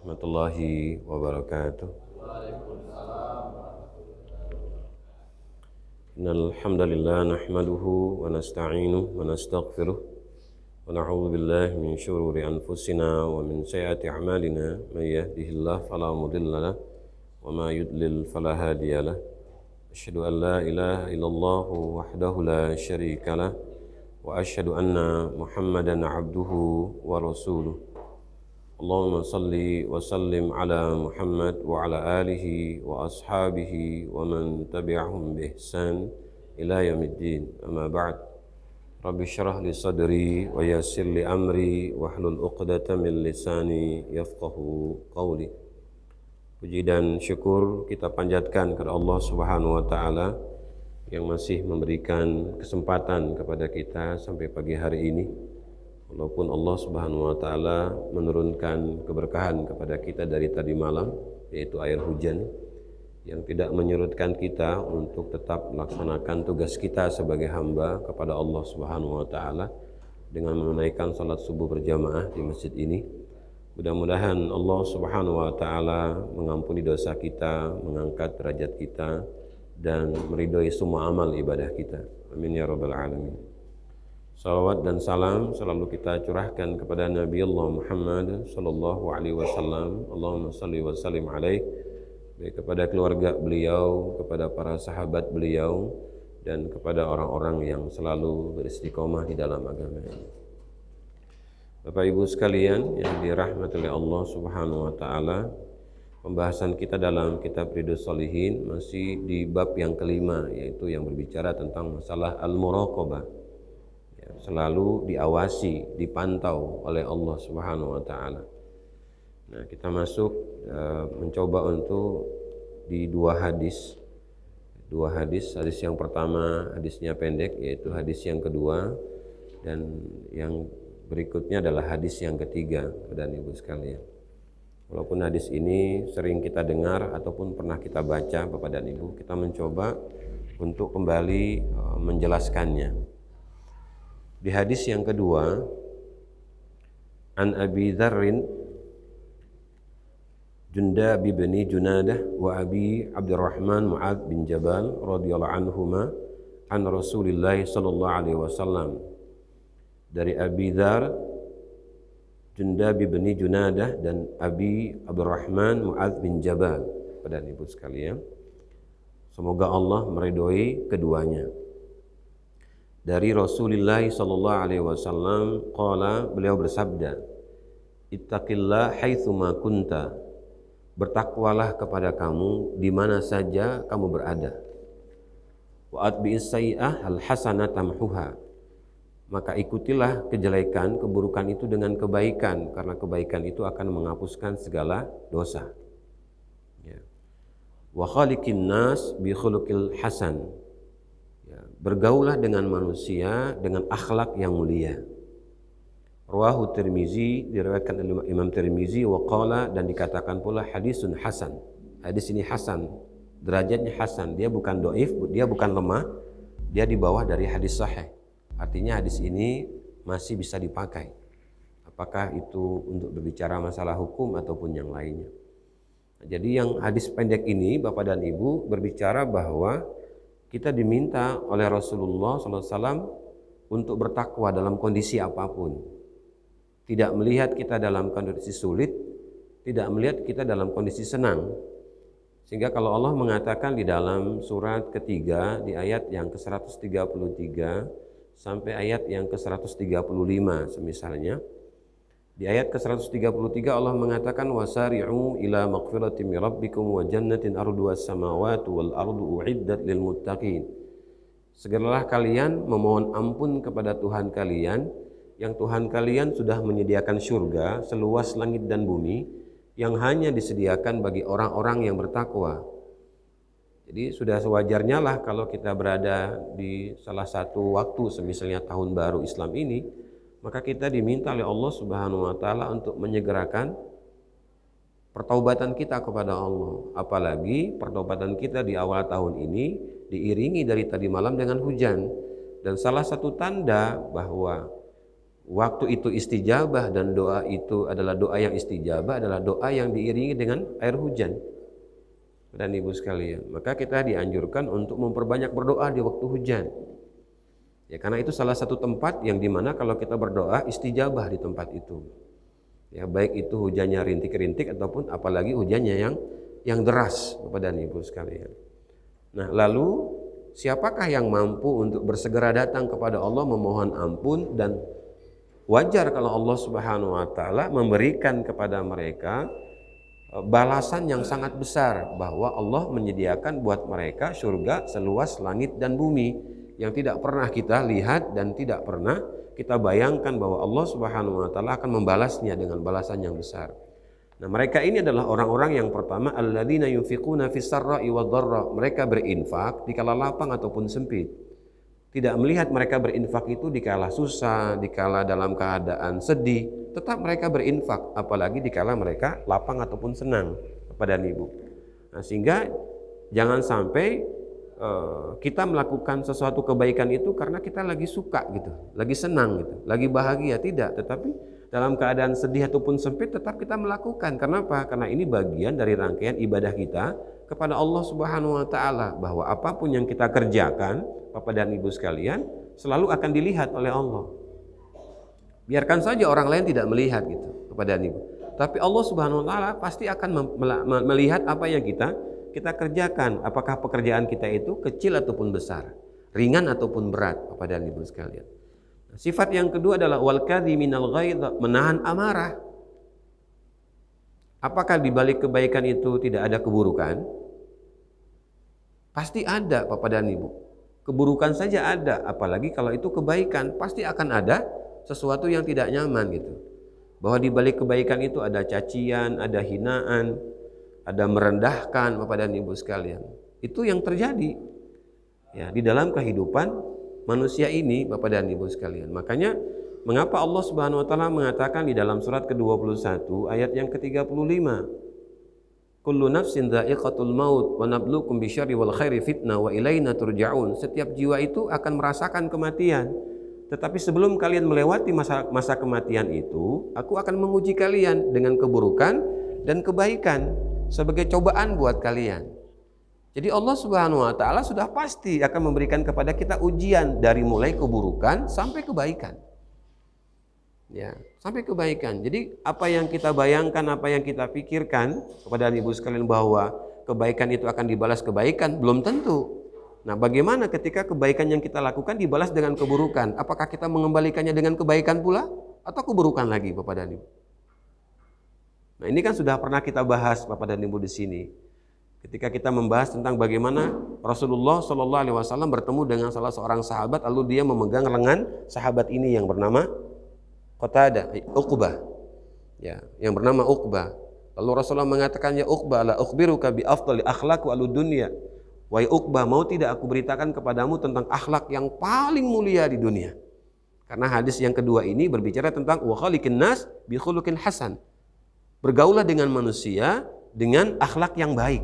warahmatullahi wabarakatuh. Innal hamdalillah nahmaduhu wa nasta'inuhu wa nastaghfiruh wa na'udzu billahi min shururi anfusina wa min sayyiati a'malina may yahdihillahu fala mudilla lahu wa ma yudlil fala hadiya lahu. Asyhadu an la ilaha illallah wahdahu la syarika lahu wa asyhadu anna Muhammadan 'abduhu wa rasuluh. Allahumma salli wa sallim ala Muhammad wa ala alihi wa ashabihi wa man tabi'ahum bi ihsan ila yaumiddin. Amma ba'd. Rabbi syrah li sadri wa yassir li amri wahlul 'uqdatam min lisani yafqahu qawli. Puji dan syukur kita panjatkan kepada Allah Subhanahu wa taala yang masih memberikan kesempatan kepada kita sampai pagi hari ini. Walaupun Allah Subhanahu wa taala menurunkan keberkahan kepada kita dari tadi malam, yaitu air hujan yang tidak menyurutkan kita untuk tetap melaksanakan tugas kita sebagai hamba kepada Allah Subhanahu wa taala dengan menunaikan salat subuh berjamaah di masjid ini. Mudah-mudahan Allah Subhanahu wa taala mengampuni dosa kita, mengangkat derajat kita dan meridhoi semua amal ibadah kita. Amin ya rabbal alamin. Salawat dan salam selalu kita curahkan kepada Nabi Allah Muhammad sallallahu alaihi wasallam. Allahumma salli wa sallim alaihi, baik kepada keluarga beliau, kepada para sahabat beliau, dan kepada orang-orang yang selalu beristiqomah di dalam agama ini. Bapak Ibu sekalian yang dirahmati oleh Allah Subhanahu wa taala, pembahasan kita dalam kitab Riyadhus Shalihin masih di bab yang kelima, yaitu yang berbicara tentang masalah al-muraqabah. Selalu diawasi, dipantau oleh Allah Subhanahu wa taala. Nah, kita masuk mencoba untuk di dua hadis. Hadis yang pertama hadisnya pendek, yaitu hadis yang kedua, dan yang berikutnya adalah hadis yang ketiga, dan Ibu sekalian. Walaupun hadis ini sering kita dengar ataupun pernah kita baca Bapak dan Ibu, kita mencoba untuk kembali menjelaskannya. Di hadis yang kedua, An Abi Dzarrin Jundab bin Junadah wa Abi Abdurrahman Mu'adz bin Jabal radhiyallahu anhuma an Rasulillah sallallahu alaihi wasallam. Dari Abi Dzar Jundab bin Junadah dan Abi Abdurrahman Mu'adz bin Jabal. Pada Ibu sekalian, semoga Allah meridhoi keduanya. Dari Rasulullah sallallahu alaihi wasallam qala, beliau bersabda, ittaqillah haitsuma kunta, bertakwalah kepada kamu di mana saja kamu berada. Wa atbi'is sayyi'ah al hasanata tamhuha, maka ikutilah kejelekan, keburukan itu dengan kebaikan, karena kebaikan itu akan menghapuskan segala dosa. Ya. Wa khaliqin nas bi khuluqil hasan, bergaulah dengan manusia dengan akhlak yang mulia. Rawahu Tirmizi, diriwayatkan oleh Imam Tirmizi, wa qala, dan dikatakan pula hadisun hasan. Hadis ini hasan, derajatnya hasan, dia bukan dhaif, dia bukan lemah, dia di bawah dari hadis sahih. Artinya hadis ini masih bisa dipakai, apakah itu untuk berbicara masalah hukum ataupun yang lainnya. Jadi yang hadis pendek ini Bapak dan Ibu berbicara bahwa kita diminta oleh Rasulullah SAW untuk bertakwa dalam kondisi apapun. Tidak melihat kita dalam kondisi sulit, tidak melihat kita dalam kondisi senang. Sehingga kalau Allah mengatakan di dalam surat ketiga, di ayat yang ke-133 sampai ayat yang ke-135 semisalnya, di ayat ke-133 Allah mengatakan wasari'u ila maghfiratin min rabbikum wa jannatin arduha as-samawati wal ardu u'iddat lil muttaqin. Segeralah kalian memohon ampun kepada Tuhan kalian, yang Tuhan kalian sudah menyediakan surga seluas langit dan bumi yang hanya disediakan bagi orang-orang yang bertakwa. Jadi sudah sewajarnya lah kalau kita berada di salah satu waktu semisalnya tahun baru Islam ini, maka kita diminta oleh Allah Subhanahu wa taala untuk menyegerakan pertaubatan kita kepada Allah. Apalagi pertaubatan kita di awal tahun ini diiringi dari tadi malam dengan hujan. Dan salah satu tanda bahwa waktu itu istijabah dan doa itu adalah doa yang istijabah adalah doa yang diiringi dengan air hujan. Dan ibu sekalian, maka kita dianjurkan untuk memperbanyak berdoa di waktu hujan. Ya, karena itu salah satu tempat yang dimana kalau kita berdoa istijabah di tempat itu. Ya, baik itu hujannya rintik-rintik ataupun apalagi hujannya yang deras, Bapak dan Ibu sekalian. Nah, lalu siapakah yang mampu untuk bersegera datang kepada Allah memohon ampun, dan wajar kalau Allah Subhanahu wa taala memberikan kepada mereka balasan yang sangat besar, bahwa Allah menyediakan buat mereka surga seluas langit dan bumi yang tidak pernah kita lihat dan tidak pernah kita bayangkan bahwa Allah Subhanahu wa taala akan membalasnya dengan balasan yang besar. Nah, mereka ini adalah orang-orang yang pertama, alladzina yunfiquna fis sarra'i wad dharra. Mereka berinfak di kala lapang ataupun sempit. Tidak melihat mereka berinfak itu di kala susah, di kala dalam keadaan sedih, tetap mereka berinfak, apalagi di kala mereka lapang ataupun senang, Bapak dan Ibu. Nah, sehingga jangan sampai kita melakukan sesuatu kebaikan itu karena kita lagi suka gitu, lagi senang gitu, lagi bahagia, tidak, tetapi dalam keadaan sedih ataupun sempit tetap kita melakukan. Kenapa? Karena ini bagian dari rangkaian ibadah kita kepada Allah Subhanahu wa taala, bahwa apapun yang kita kerjakan, Bapak dan Ibu sekalian, selalu akan dilihat oleh Allah. Biarkan saja orang lain tidak melihat gitu, Bapak dan Ibu. Tapi Allah Subhanahu wa taala pasti akan melihat apa yang kita kerjakan, apakah pekerjaan kita itu kecil ataupun besar, ringan ataupun berat, Bapak dan Ibu sekalian. Sifat yang kedua adalah wal kadhiminal ghaidh, menahan amarah. Apakah di balik kebaikan itu tidak ada keburukan? Pasti ada, Bapak dan Ibu. Keburukan saja ada, apalagi kalau itu kebaikan, pasti akan ada sesuatu yang tidak nyaman gitu. Bahwa di balik kebaikan itu ada cacian, ada hinaan, ada merendahkan, Bapak dan Ibu sekalian. Itu yang terjadi ya di dalam kehidupan manusia ini, Bapak dan Ibu sekalian. Makanya mengapa Allah Subhanahu wa taala mengatakan di dalam surat ke-21 ayat yang ke-35, kullu nafsin dha'iqatul maut wa nabluukum bisyarri wal khairi fitnah wa ilaina turja'un. Setiap jiwa itu akan merasakan kematian, tetapi sebelum kalian melewati masa kematian itu, aku akan menguji kalian dengan keburukan dan kebaikan sebagai cobaan buat kalian. Jadi Allah Subhanahu wa taala sudah pasti akan memberikan kepada kita ujian dari mulai keburukan sampai kebaikan. Ya, sampai kebaikan. Jadi apa yang kita bayangkan, apa yang kita pikirkan kepada Ibu sekalian bahwa kebaikan itu akan dibalas kebaikan, belum tentu. Nah, bagaimana ketika kebaikan yang kita lakukan dibalas dengan keburukan? Apakah kita mengembalikannya dengan kebaikan pula atau keburukan lagi, Bapak dan Ibu? Nah, ini kan sudah pernah kita bahas, Bapak dan Ibu, di sini. Ketika kita membahas tentang bagaimana Rasulullah Shallallahu Alaihi Wasallam bertemu dengan salah seorang sahabat, lalu dia memegang lengan sahabat ini yang bernama Qatadah, Uqbah, ya, yang bernama Uqbah. Lalu Rasulullah mengatakan, ya Uqbah, la ukhbiruka bi afdali akhlaq wa dunya. Wahai Uqbah, mau tidak aku beritakan kepadamu tentang akhlak yang paling mulia di dunia? Karena hadis yang kedua ini berbicara tentang wa khaliqin nas bi khuluqin hasan. Bergaulah dengan manusia dengan akhlak yang baik.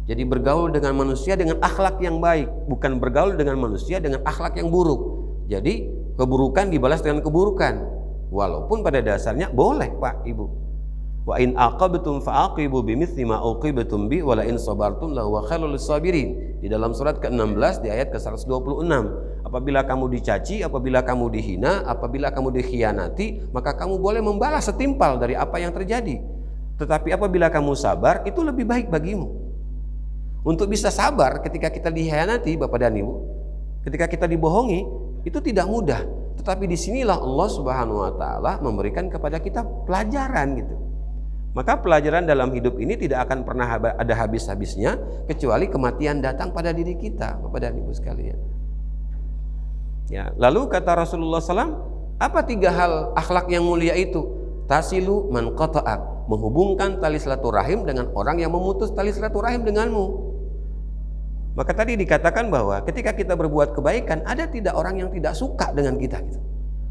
Jadi bergaul dengan manusia dengan akhlak yang baik, bukan bergaul dengan manusia dengan akhlak yang buruk. Jadi keburukan dibalas dengan keburukan, walaupun pada dasarnya boleh, Pak, Ibu. Wa in aqabtum fa'aqibu bimithli ma uqibtum bi wa la in sabartum la huwa khairul sabirin. Di dalam surat ke-16 di ayat ke-126. Apabila kamu dicaci, apabila kamu dihina, apabila kamu dikhianati, maka kamu boleh membalas setimpal dari apa yang terjadi. Tetapi apabila kamu sabar, itu lebih baik bagimu. Untuk bisa sabar ketika kita dikhianati, Bapak dan Ibu, ketika kita dibohongi, itu tidak mudah. Tetapi disinilah Allah Subhanahu wa taala memberikan kepada kita pelajaran gitu. Maka pelajaran dalam hidup ini tidak akan pernah ada habis-habisnya kecuali kematian datang pada diri kita, Bapak dan Ibu sekalian. Ya, lalu kata Rasulullah SAW, apa 3 hal akhlak yang mulia itu? Tasilu man qata'ak, menghubungkan tali silaturahim dengan orang yang memutus tali silaturahim denganmu. Maka tadi dikatakan bahwa ketika kita berbuat kebaikan, ada tidak orang yang tidak suka dengan kita gitu.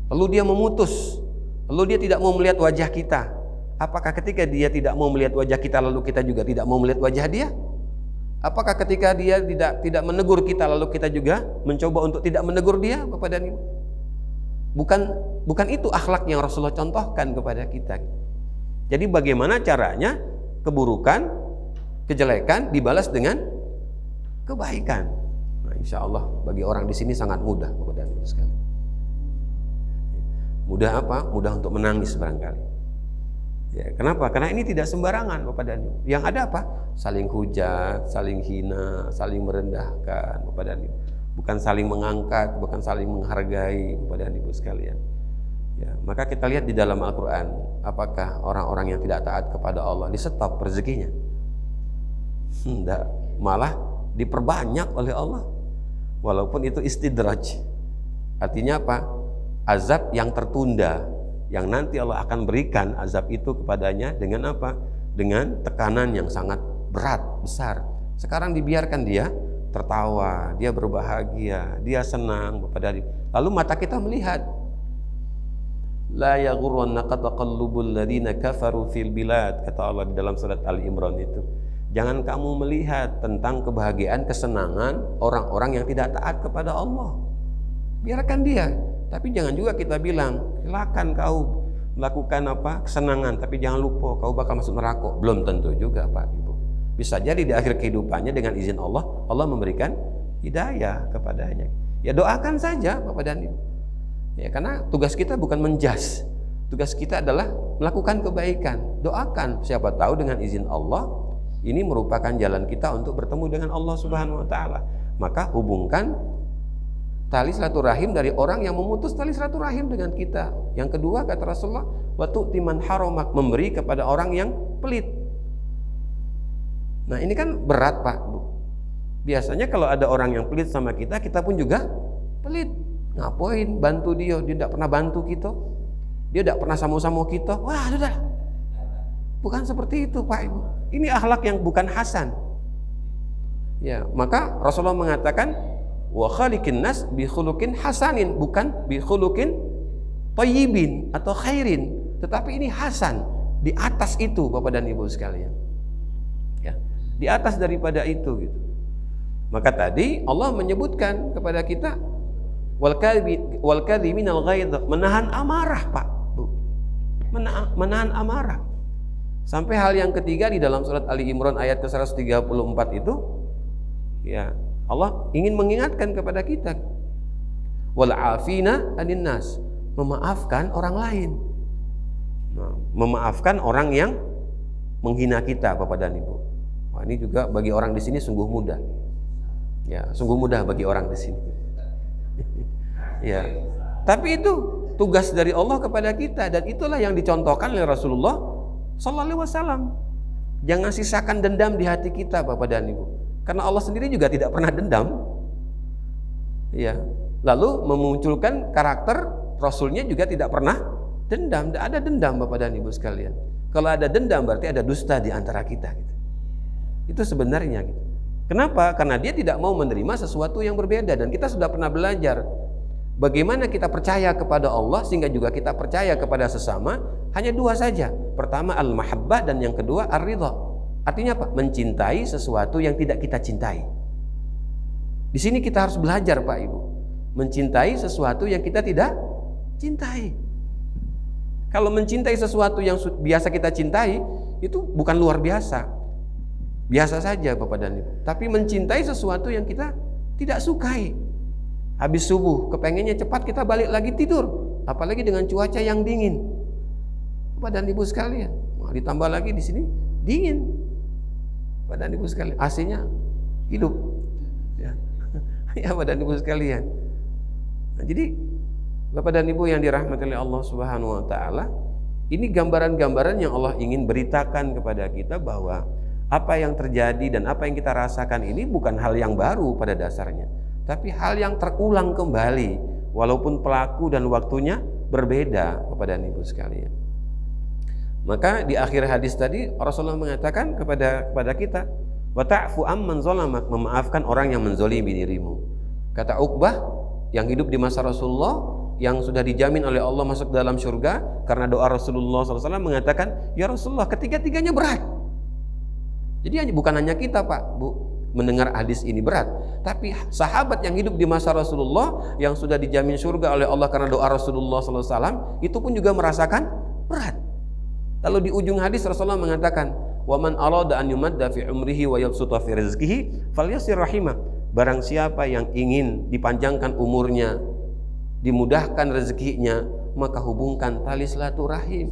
Lalu dia memutus, lalu dia tidak mau melihat wajah kita. Apakah ketika dia tidak mau melihat wajah kita, lalu kita juga tidak mau melihat wajah dia? Apakah ketika dia tidak menegur kita, lalu kita juga mencoba untuk tidak menegur dia, Bapak dan Ibu? Bukan itu akhlak yang Rasulullah contohkan kepada kita. Jadi bagaimana caranya keburukan, kejelekan dibalas dengan kebaikan. Nah, insya Allah bagi orang di sini sangat mudah kepada Anda sekali. Mudah apa? Mudah untuk menangis barangkali. Ya, kenapa? Karena ini tidak sembarangan kepada Anda. Yang ada apa? Saling hujat, saling hina, saling merendahkan kepada Anda. Bukan saling mengangkat, bukan saling menghargai kepada Anda sekalian. Ya, maka kita lihat di dalam Al-Quran, apakah orang-orang yang tidak taat kepada Allah di-stop rezekinya? Tidak, malah diperbanyak oleh Allah. Walaupun itu istidraj. Artinya apa? Azab yang tertunda, yang nanti Allah akan berikan azab itu kepadanya dengan apa? Dengan tekanan yang sangat berat, besar. Sekarang dibiarkan dia tertawa, dia berbahagia, dia senang kepada dia. Lalu mata kita melihat, la yaghurrannaka taqallubul ladzina kafaru fil bilad, kata Allah di dalam surat Ali Imran itu. Jangan kamu melihat tentang kebahagiaan, kesenangan orang-orang yang tidak taat kepada Allah. Biarkan dia. Tapi jangan juga kita bilang, silakan kau melakukan apa? Kesenangan, tapi jangan lupa kau bakal masuk neraka. Belum tentu juga, Pak Ibu. Bisa jadi di akhir kehidupannya dengan izin Allah, Allah memberikan hidayah kepadanya. Ya doakan saja Bapak dan Ibu. Ya, karena tugas kita bukan menjas. Tugas kita adalah melakukan kebaikan. Doakan, siapa tahu dengan izin Allah ini merupakan jalan kita untuk bertemu dengan Allah Subhanahu wa taala. Maka hubungkan tali silaturahim dari orang yang memutus tali silaturahim dengan kita. Yang kedua kata Rasulullah, wa tu'ti man haramak, memberi kepada orang yang pelit. Nah, ini kan berat, Pak, Bu. Biasanya kalau ada orang yang pelit sama kita, kita pun juga pelit. Ngapain bantu dia? Dia tidak pernah bantu kita. Dia tidak pernah sama-sama kita. Wah, sudah. Bukan seperti itu, Pak Ibu. Ini akhlak yang bukan hasan. Ya, maka Rasulullah mengatakan, wa khaliqin nas bi khuluqin hasanin, bukan bi khuluqin thayyibin atau khairin, tetapi ini hasan, di atas itu Bapak dan Ibu sekalian. Ya, di atas daripada itu gitu. Maka tadi Allah menyebutkan kepada kita wal kadhiminal ghaidh, menahan amarah, Pak, Bu. Menahan amarah. Sampai hal yang ketiga di dalam surat Ali Imran ayat ke-134 itu, ya, Allah ingin mengingatkan kepada kita wal afina anin nas, memaafkan orang lain. Nah, memaafkan orang yang menghina kita, Bapak dan Ibu. Wah, ini juga bagi orang di sini sungguh mudah. Ya, sungguh mudah bagi orang di sini. Ya. Tapi itu tugas dari Allah kepada kita, dan itulah yang dicontohkan oleh Rasulullah sallallahu alaihi wasallam. Jangan sisakan dendam di hati kita, Bapak dan Ibu. Karena Allah sendiri juga tidak pernah dendam. Ya. Lalu memunculkan karakter Rasulnya juga tidak pernah dendam. Tidak ada dendam, Bapak dan Ibu sekalian. Kalau ada dendam berarti ada dusta di antara kita gitu. Itu sebenarnya gitu. Kenapa? Karena dia tidak mau menerima sesuatu yang berbeda, dan kita sudah pernah belajar bagaimana kita percaya kepada Allah sehingga juga kita percaya kepada sesama. Hanya dua saja. Pertama al-mahabbah, dan yang kedua ar-ridha. Artinya apa? Mencintai sesuatu yang tidak kita cintai. Di sini kita harus belajar, Pak Ibu, mencintai sesuatu yang kita tidak cintai. Kalau mencintai sesuatu yang biasa kita cintai, itu bukan luar biasa, biasa saja, Bapak dan Ibu. Tapi mencintai sesuatu yang kita tidak sukai, habis subuh kepengennya cepat kita balik lagi tidur, apalagi dengan cuaca yang dingin, Bapak dan Ibu sekalian. Ditambah lagi di sini dingin, Bapak dan Ibu sekalian, AC-nya hidup, ya, ya Bapak dan Ibu sekalian. Nah, jadi Bapak dan Ibu yang dirahmati oleh Allah Subhanahu wa taala, ini gambaran-gambaran yang Allah ingin beritakan kepada kita bahwa apa yang terjadi dan apa yang kita rasakan ini bukan hal yang baru pada dasarnya, tapi hal yang terulang kembali walaupun pelaku dan waktunya berbeda, Bapak dan Ibu sekalian. Maka di akhir hadis tadi Rasulullah mengatakan kepada kita, wa ta'fu amman zalamak, memaafkan orang yang menzolimi dirimu. Kata Uqbah yang hidup di masa Rasulullah, yang sudah dijamin oleh Allah masuk dalam surga karena doa Rasulullah SAW, mengatakan, ya Rasulullah, ketiga-tiganya berat. Jadi bukan hanya kita, Pak, Bu, mendengar hadis ini berat. Tapi sahabat yang hidup di masa Rasulullah yang sudah dijamin surga oleh Allah karena doa Rasulullah SAW itu pun juga merasakan berat. Lalu di ujung hadis Rasulullah mengatakan, "Wa man arada an yumadda fi umrihi wa yabsuta fi rizqihi falyasir rahimah." Barang siapa yang ingin dipanjangkan umurnya, dimudahkan rezekinya, maka hubungkan tali silaturahim.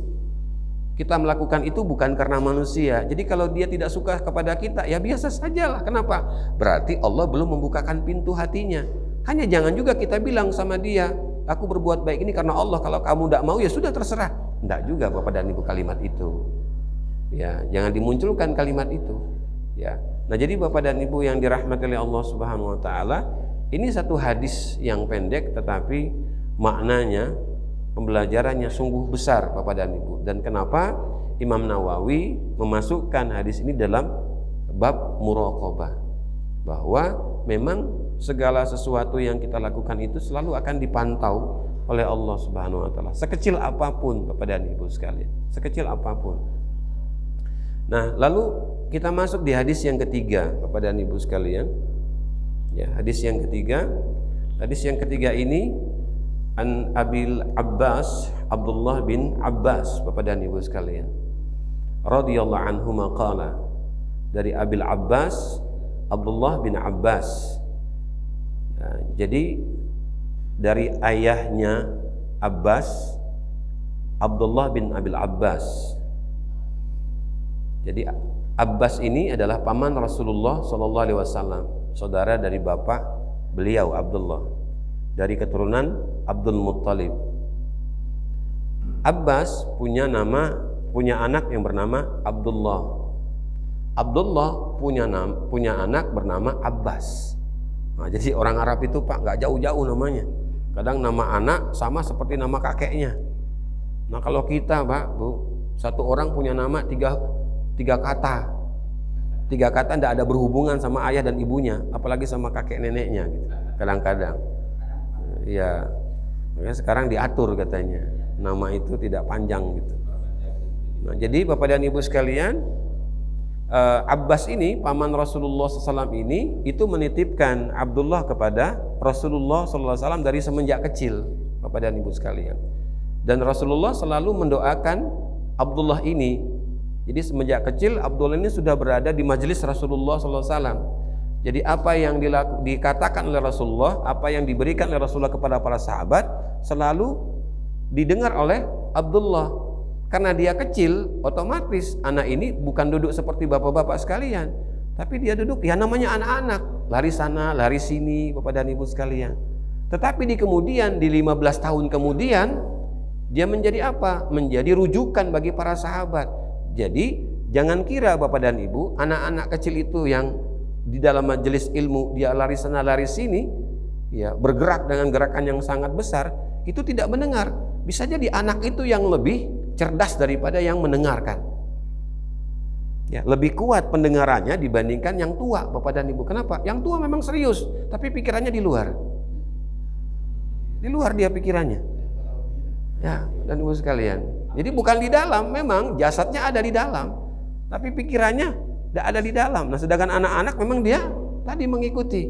Kita melakukan itu bukan karena manusia. Jadi kalau dia tidak suka kepada kita, ya biasa sajalah. Kenapa? Berarti Allah belum membukakan pintu hatinya. Hanya jangan juga kita bilang sama dia, aku berbuat baik ini karena Allah. Kalau kamu tidak mau, ya sudah terserah. Tidak juga Bapak dan Ibu kalimat itu. Ya, jangan dimunculkan kalimat itu. Ya. Nah, jadi Bapak dan Ibu yang dirahmati oleh Allah Subhanahu wa taala, ini satu hadis yang pendek tetapi maknanya, pembelajarannya sungguh besar Bapak dan Ibu. Dan kenapa Imam Nawawi memasukkan hadis ini dalam bab muraqabah, bahwa memang segala sesuatu yang kita lakukan itu selalu akan dipantau oleh Allah Subhanahu wa taala, sekecil apapun Bapak dan Ibu sekalian, sekecil apapun. Nah, lalu kita masuk di hadis yang ketiga Bapak dan Ibu sekalian. Ya, hadis yang ketiga. Hadis yang ketiga ini an Abil Abbas, Abdullah bin Abbas Bapak dan Ibu sekalian, radhiyallahu anhu maqala, dari Abil Abbas Abdullah bin Abbas. Nah, jadi dari ayahnya Abbas, Abdullah bin Abil Abbas. Jadi Abbas ini adalah paman Rasulullah Sallallahu Alaihi Wasallam, saudara dari bapak beliau Abdullah, dari keturunan Abdul Muttalib. Abbas punya anak yang bernama Abdullah. Abdullah punya anak bernama Abbas. Nah, jadi orang Arab itu Pak nggak jauh-jauh namanya. Kadang nama anak sama seperti nama kakeknya. Nah, kalau kita Pak Bu, satu orang punya nama tiga kata. Tiga kata tidak ada berhubungan sama ayah dan ibunya, apalagi sama kakek neneknya gitu. Kadang-kadang. Ya, makanya sekarang diatur katanya nama itu tidak panjang gitu. Nah, jadi Bapak dan Ibu sekalian, Abbas ini paman Rasulullah SAW ini itu menitipkan Abdullah kepada Rasulullah SAW dari semenjak kecil Bapak dan Ibu sekalian. Dan Rasulullah selalu mendoakan Abdullah ini. Jadi semenjak kecil Abdullah ini sudah berada di majelis Rasulullah SAW. Jadi apa yang dikatakan oleh Rasulullah, apa yang diberikan oleh Rasulullah kepada para sahabat selalu didengar oleh Abdullah. Karena dia kecil, otomatis anak ini bukan duduk seperti bapak-bapak sekalian, tapi dia duduk ya namanya anak-anak, lari sana, lari sini Bapak dan Ibu sekalian. Tetapi di 15 tahun kemudian dia menjadi apa? Menjadi rujukan bagi para sahabat. Jadi jangan kira Bapak dan Ibu anak-anak kecil itu yang di dalam majelis ilmu dia lari sana lari sini, ya bergerak dengan gerakan yang sangat besar, itu tidak mendengar. Bisa jadi anak itu yang lebih cerdas daripada yang mendengarkan. Ya, lebih kuat pendengarannya dibandingkan yang tua Bapak dan Ibu. Kenapa? Yang tua memang serius, tapi pikirannya di luar. Di luar dia pikirannya. Ya, dan Ibu sekalian. Jadi bukan di dalam, memang jasadnya ada di dalam, tapi pikirannya tidak ada di dalam. Nah, sedangkan anak-anak memang dia tadi mengikuti.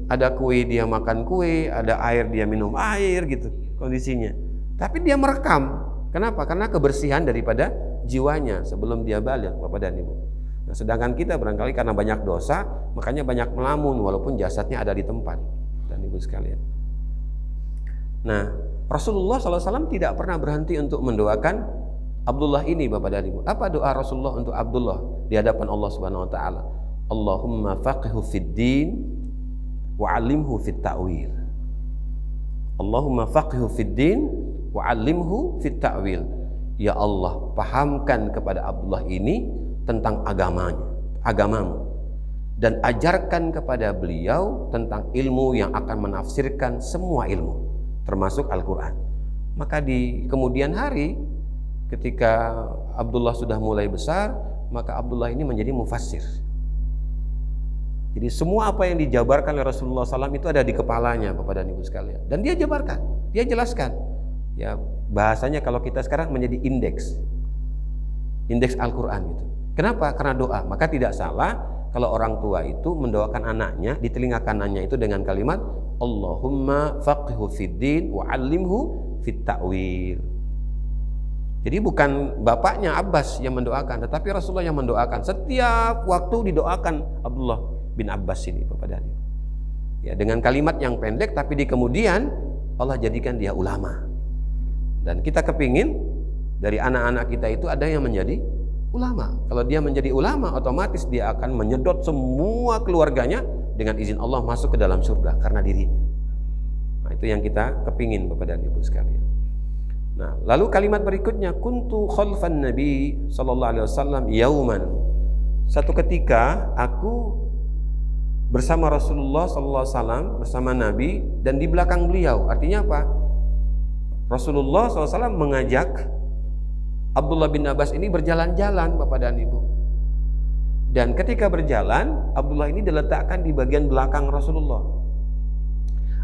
Ada kue dia makan kue, ada air dia minum air gitu kondisinya. Tapi dia merekam. Kenapa? Karena kebersihan daripada jiwanya sebelum dia balik Bapak dan Ibu. Nah, sedangkan kita barangkali karena banyak dosa, makanya banyak melamun walaupun jasadnya ada di tempat dan Ibu sekalian. Nah, Rasulullah SAW tidak pernah berhenti untuk mendoakan Abdullah ini Bapak dan Ibu. Apa doa Rasulullah untuk Abdullah di hadapan Allah Subhanahu wa taala? Allahumma faqihhu fid din wa 'allimhu fit ta'wil. Allahumma faqihhu fid din wa 'allimhu fit ta'wil. Ya Allah, pahamkan kepada Abdullah ini tentang agamamu dan ajarkan kepada beliau tentang ilmu yang akan menafsirkan semua ilmu termasuk Al-Quran. Maka di kemudian hari ketika Abdullah sudah mulai besar, maka Abdullah ini menjadi mufassir. Jadi semua apa yang dijabarkan oleh Rasulullah SAW itu ada di kepalanya Bapak dan Ibu sekalian. Dan dia jabarkan, dia jelaskan. Ya, bahasanya kalau kita sekarang menjadi indeks Al-Quran gitu. Kenapa? Karena doa. Maka tidak salah kalau orang tua itu mendoakan anaknya di telinga kanannya itu dengan kalimat Allahumma faqihhu fid din wa 'allimhu fit ta'wil. Jadi bukan bapaknya Abbas yang mendoakan, tetapi Rasulullah yang mendoakan. Setiap waktu didoakan Abdullah bin Abbas ini, Bapak dan Ibu. Ya, dengan kalimat yang pendek, tapi di kemudian Allah jadikan dia ulama. Dan kita kepingin dari anak-anak kita itu ada yang menjadi ulama. Kalau dia menjadi ulama, otomatis dia akan menyedot semua keluarganya dengan izin Allah masuk ke dalam surga karena dirinya. Nah, itu yang kita kepingin, Bapak dan Ibu sekalian. Nah, lalu kalimat berikutnya, kuntu khalfan Nabi sallallahu alaihi wasallam yauman. Satu ketika aku bersama Rasulullah sallallahu alaihi wasallam, bersama Nabi, dan di belakang beliau. Artinya apa? Rasulullah sallallahu alaihi wasallam mengajak Abdullah bin Abbas ini berjalan-jalan, Bapak dan Ibu. Dan ketika berjalan, Abdullah ini diletakkan di bagian belakang Rasulullah.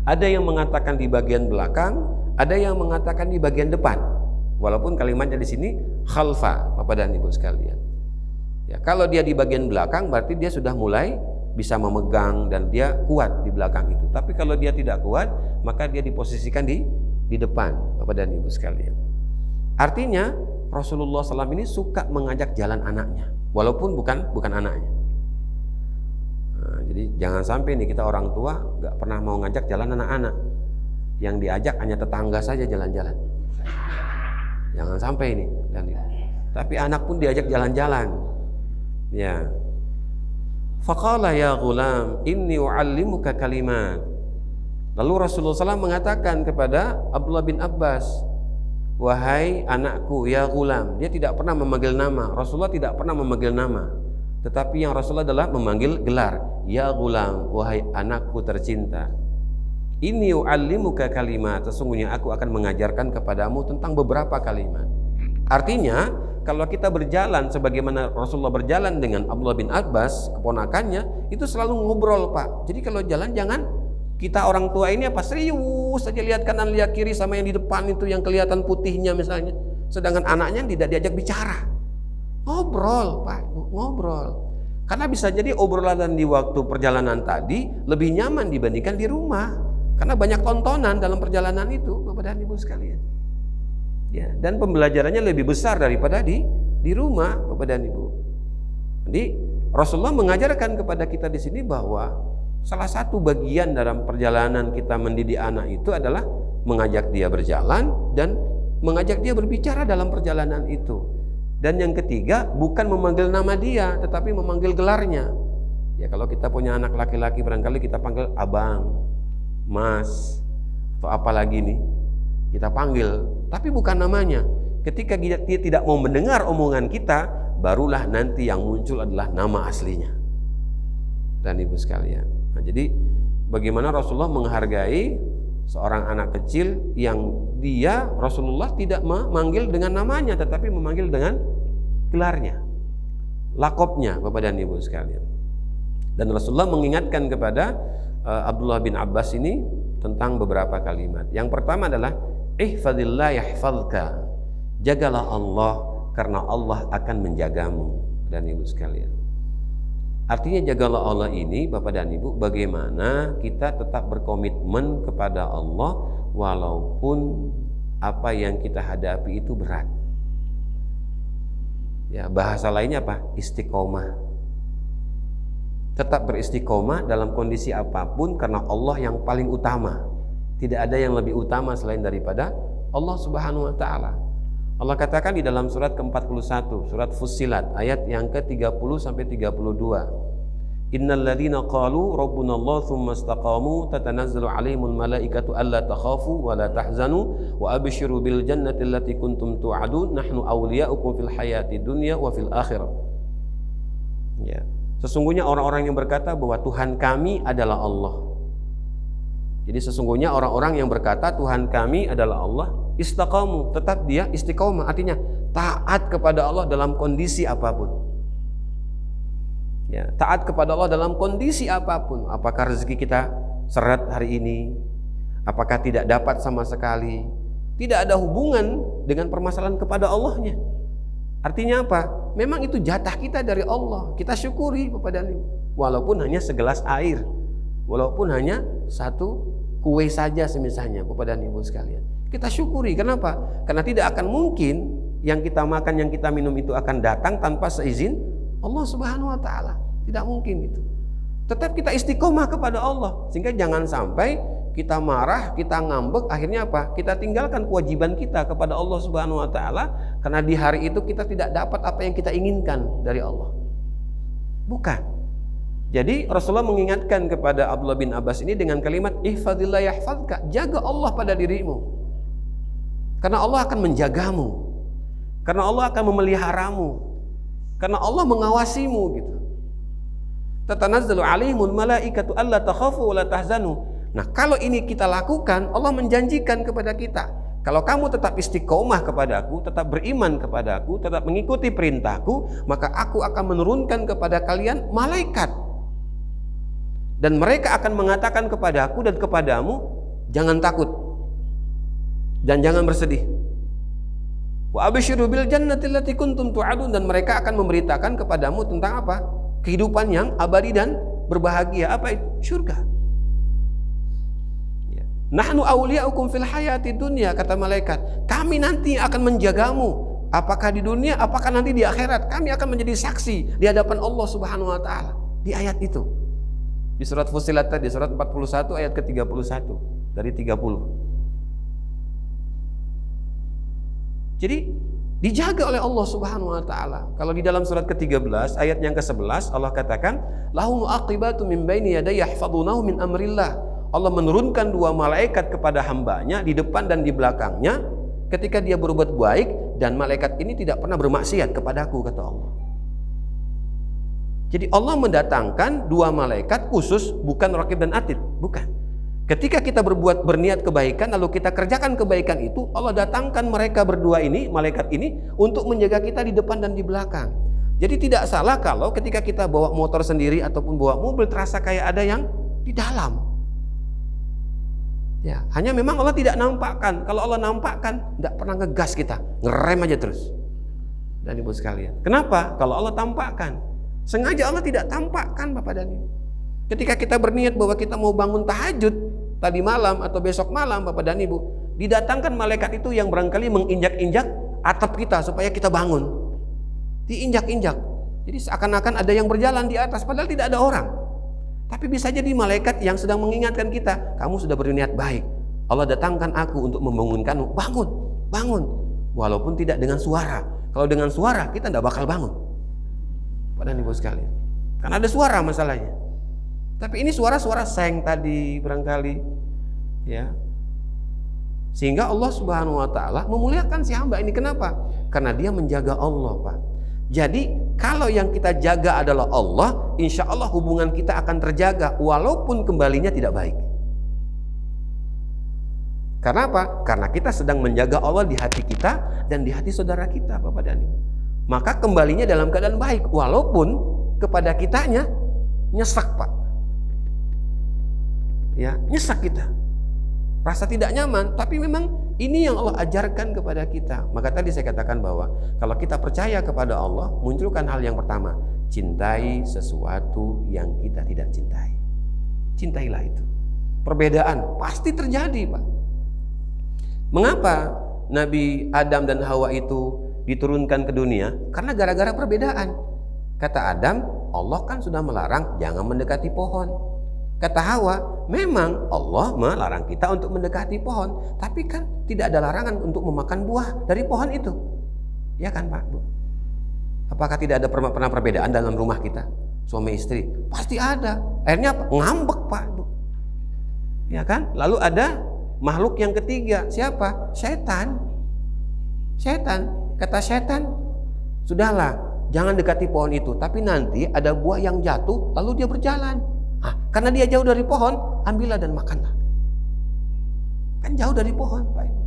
Ada yang mengatakan di bagian belakang, ada yang mengatakan di bagian depan. Walaupun kalimatnya di sini khalfa, Bapak dan Ibu sekalian. Ya, kalau dia di bagian belakang berarti dia sudah mulai bisa memegang dan dia kuat di belakang itu. Tapi kalau dia tidak kuat, maka dia diposisikan di depan, Bapak dan Ibu sekalian. Artinya Rasulullah SAW ini suka mengajak jalan anaknya, walaupun bukan anaknya. Nah, jadi jangan sampai nih kita orang tua nggak pernah mau ngajak jalan anak-anak. Yang diajak hanya tetangga saja jalan-jalan. Jangan sampai ini. Tapi anak pun diajak jalan-jalan. Ya. Faqala ya ghulam inni u'allimuka kalimat. Lalu Rasulullah SAW mengatakan kepada Abdullah bin Abbas, wahai anakku ya ghulam. Dia tidak pernah memanggil nama. Rasulullah tidak pernah memanggil nama. Tetapi yang Rasulullah adalah memanggil gelar. Ya ghulam, wahai anakku tercinta. Inni u'allimuka kalimat, sesungguhnya aku akan mengajarkan kepadamu tentang beberapa kalimat. Artinya, kalau kita berjalan sebagaimana Rasulullah berjalan dengan Abdullah bin Abbas, keponakannya, itu selalu ngobrol, Pak. Jadi kalau jalan jangan kita orang tua ini apa serius saja lihat kanan lihat kiri sama yang di depan itu yang kelihatan putihnya misalnya. Sedangkan anaknya tidak diajak bicara. Ngobrol, Pak, ngobrol. Karena bisa jadi obrolan di waktu perjalanan tadi lebih nyaman dibandingkan di rumah. Karena banyak tontonan dalam perjalanan itu, Bapak dan Ibu sekalian. Ya, dan pembelajarannya lebih besar daripada di rumah, Bapak dan Ibu. Jadi Rasulullah mengajarkan kepada kita di sini bahwa salah satu bagian dalam perjalanan kita mendidik anak itu adalah mengajak dia berjalan dan mengajak dia berbicara dalam perjalanan itu. Dan yang ketiga, bukan memanggil nama dia, tetapi memanggil gelarnya. Ya, kalau kita punya anak laki-laki barangkali kita panggil abang, mas, atau apa lagi nih, kita panggil, tapi bukan namanya. Ketika dia tidak mau mendengar omongan kita, barulah nanti yang muncul adalah nama aslinya. Dan Ibu sekalian, nah, jadi bagaimana Rasulullah menghargai seorang anak kecil yang dia Rasulullah tidak memanggil dengan namanya, tetapi memanggil dengan gelarnya, lakopnya, Bapak dan Ibu sekalian. Dan Rasulullah mengingatkan kepada Abdullah bin Abbas ini tentang beberapa kalimat. Yang pertama adalah ihfazillah yahfazka. Jagalah Allah karena Allah akan menjagamu, dan Ibu sekalian. Artinya jagalah Allah ini, Bapak dan Ibu, bagaimana kita tetap berkomitmen kepada Allah walaupun apa yang kita hadapi itu berat. Ya, bahasa lainnya apa? Istiqomah. Tetap beristiqomah dalam kondisi apapun karena Allah yang paling utama. Tidak ada yang lebih utama selain daripada Allah Subhanahu wa taala. Allah katakan di dalam surat ke-41, surat Fussilat ayat yang ke-30 sampai 32. Innal ladzina qalu rabbuna Allah tsumma istaqamu tatanazzalu 'alaihimul malaikatu alla takhafu wa la tahzanu wa abshiru bil jannati allati kuntum tu'adun nahnu awliya'ukum fil hayati dunya wa fil akhirah. Ya. Sesungguhnya orang-orang yang berkata bahwa Tuhan kami adalah Allah. Jadi sesungguhnya orang-orang yang berkata Tuhan kami adalah Allah, istaqamu, tetap dia istiqomah, artinya taat kepada Allah dalam kondisi apapun. Ya, taat kepada Allah dalam kondisi apapun. Apakah rezeki kita seret hari ini? Apakah tidak dapat sama sekali? Tidak ada hubungan dengan permasalahan kepada Allahnya. Artinya apa? Memang itu jatah kita dari Allah. Kita syukuri, Bapak dan Ibu. walaupun hanya segelas air, walaupun hanya satu kue saja semisalnya, Bapak dan Ibu sekalian. Kita syukuri. Kenapa? Karena tidak akan mungkin yang kita makan, yang kita minum itu akan datang tanpa seizin Allah Subhanahu wa taala. Tidak mungkin itu. Tetap kita istiqomah kepada Allah, sehingga jangan sampai kita marah, kita ngambek, akhirnya apa? Kita tinggalkan kewajiban kita kepada Allah Subhanahu wa taala karena di hari itu kita tidak dapat apa yang kita inginkan dari Allah. Bukan. Jadi Rasulullah mengingatkan kepada Abdullah bin Abbas ini dengan kalimat ihfazillah yahfazka, jaga Allah pada dirimu. Karena Allah akan menjagamu. Karena Allah akan memeliharamu. Karena Allah mengawasimu gitu. Tatanazzalu alaihimul malaikatu alla takhafu wa la tahzanu. Nah, kalau ini kita lakukan, Allah menjanjikan kepada kita, kalau kamu tetap istiqomah kepadaku, tetap beriman kepadaku, tetap mengikuti perintahku, maka aku akan menurunkan kepada kalian malaikat. Dan mereka akan mengatakan kepadaku dan kepadamu, jangan takut dan jangan bersedih. Wa absyiru bil jannati allati kuntum tu'adun, dan mereka akan memberitakan kepadamu tentang apa? Kehidupan yang abadi dan berbahagia. Apa itu? Surga. Nahnu awliya'ukum fil hayati dunya, kata malaikat. Kami nanti akan menjagamu, apakah di dunia, apakah nanti di akhirat. Kami akan menjadi saksi di hadapan Allah Subhanahu wa taala. Di ayat itu. Di surat Fussilat tadi, surat 41 ayat ke-31 dari 30. Jadi dijaga oleh Allah Subhanahu wa taala. Kalau di dalam surat ke-13 ayat yang ke-11 Allah katakan, lahum aqibatu min baini yadayhi yahfazunahu min amrillah. Allah menurunkan 2 malaikat kepada hambanya di depan dan di belakangnya ketika dia berbuat baik, dan malaikat ini tidak pernah bermaksiat kepadaku, kata Allah. Jadi Allah mendatangkan 2 malaikat khusus, bukan Raqib dan Atid, bukan. Ketika kita berniat kebaikan lalu kita kerjakan kebaikan itu, Allah datangkan mereka berdua ini, malaikat ini, untuk menjaga kita di depan dan di belakang. Jadi tidak salah kalau ketika kita bawa motor sendiri ataupun bawa mobil terasa kayak ada yang di dalam. Ya, hanya memang Allah tidak nampakkan. Kalau Allah nampakkan, tidak pernah ngegas kita, ngerem aja terus. Dan Ibu sekalian, kenapa? Kalau Allah tampakkan, sengaja Allah tidak tampakkan, Bapak dan Ibu. Ketika kita berniat bahwa kita mau bangun tahajud tadi malam atau besok malam, Bapak dan Ibu, didatangkan malaikat itu yang barangkali menginjak-injak atap kita supaya kita bangun. Diinjak-injak. Jadi seakan-akan ada yang berjalan di atas, padahal tidak ada orang. Tapi bisa jadi malaikat yang sedang mengingatkan kita, kamu sudah berniat baik. Allah datangkan aku untuk membangunkanmu. Bangun, bangun. Walaupun tidak dengan suara. Kalau dengan suara kita tidak bakal bangun. Pada Ibu sekalian. Karena ada suara masalahnya. Tapi ini suara-suara seng tadi barangkali, ya. Sehingga Allah Subhanahu wa taala memuliakan si hamba ini. Kenapa? Karena dia menjaga Allah, Pak. Jadi kalau yang kita jaga adalah Allah, insya Allah hubungan kita akan terjaga walaupun kembalinya tidak baik. Karena apa? Karena kita sedang menjaga Allah di hati kita dan di hati saudara kita, Bapak dan Ibu. Maka kembalinya dalam keadaan baik walaupun kepada kitanya nyesek, Pak. Ya, nyesek kita. Rasa tidak nyaman, tapi memang ini yang Allah ajarkan kepada kita. Maka tadi saya katakan bahwa kalau kita percaya kepada Allah, munculkan hal yang pertama, cintai sesuatu yang kita tidak cintai. Cintailah itu. Perbedaan pasti terjadi, Pak. Mengapa Nabi Adam dan Hawa itu diturunkan ke dunia? Karena gara-gara perbedaan. Kata Adam, Allah kan sudah melarang jangan mendekati pohon. Kata Hawa, memang Allah melarang kita untuk mendekati pohon, tapi kan tidak ada larangan untuk memakan buah dari pohon itu. Ya kan, Pak, Bu? Apakah tidak ada pernah perbedaan dalam rumah kita, suami istri? Pasti ada. Akhirnya apa? Ngambek, Pak, Bu. Ya kan? Lalu ada makhluk yang ketiga, siapa? Setan. Setan. Kata setan, sudahlah, jangan dekati pohon itu, tapi nanti ada buah yang jatuh, lalu dia berjalan. Karena dia jauh dari pohon, ambillah dan makanlah. Kan jauh dari pohon, Pak Ibu.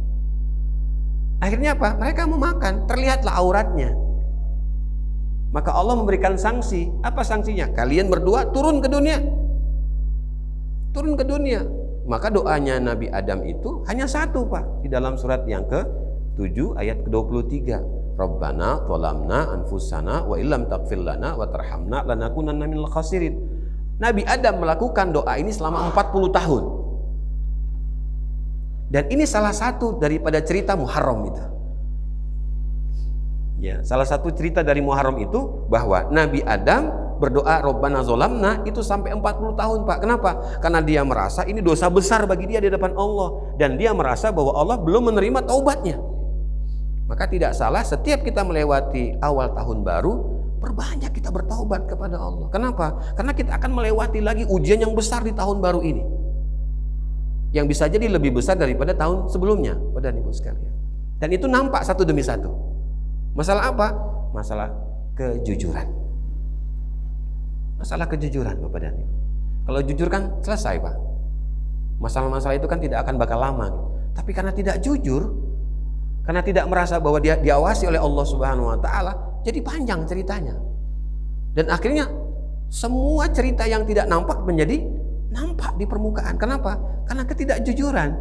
Akhirnya apa? Mereka mau makan, terlihatlah auratnya. Maka Allah memberikan sanksi. Apa sanksinya? Kalian berdua turun ke dunia. Turun ke dunia. Maka doanya Nabi Adam itu hanya satu, Pak. Di dalam surat yang ke-7 ayat ke-23. Rabbana zalamna anfusana wa illam taghfir lana wa tarhamna lanakunanna minal khasirin. Nabi Adam melakukan doa ini selama 40 tahun. Dan ini salah satu daripada cerita Muharram itu. Ya, salah satu cerita dari Muharram itu bahwa Nabi Adam berdoa Rabbana zolamna itu sampai 40 tahun, Pak. Kenapa? Karena dia merasa ini dosa besar bagi dia di depan Allah, dan dia merasa bahwa Allah belum menerima taubatnya. Maka tidak salah setiap kita melewati awal tahun baru, perbanyak kita bertaubat kepada Allah. Kenapa? Karena kita akan melewati lagi ujian yang besar di tahun baru ini, yang bisa jadi lebih besar daripada tahun sebelumnya, Bapak dan Ibu sekalian. Dan itu nampak satu demi satu. Masalah apa? Masalah kejujuran. Masalah kejujuran, Bapak dan Ibu. Kalau jujur kan selesai, Pak. Masalah-masalah itu kan tidak akan bakal lama gitu. Tapi karena tidak jujur, karena tidak merasa bahwa dia diawasi oleh Allah Subhanahu wa taala, jadi panjang ceritanya. Dan akhirnya semua cerita yang tidak nampak menjadi nampak di permukaan. Kenapa? Karena ketidakjujuran.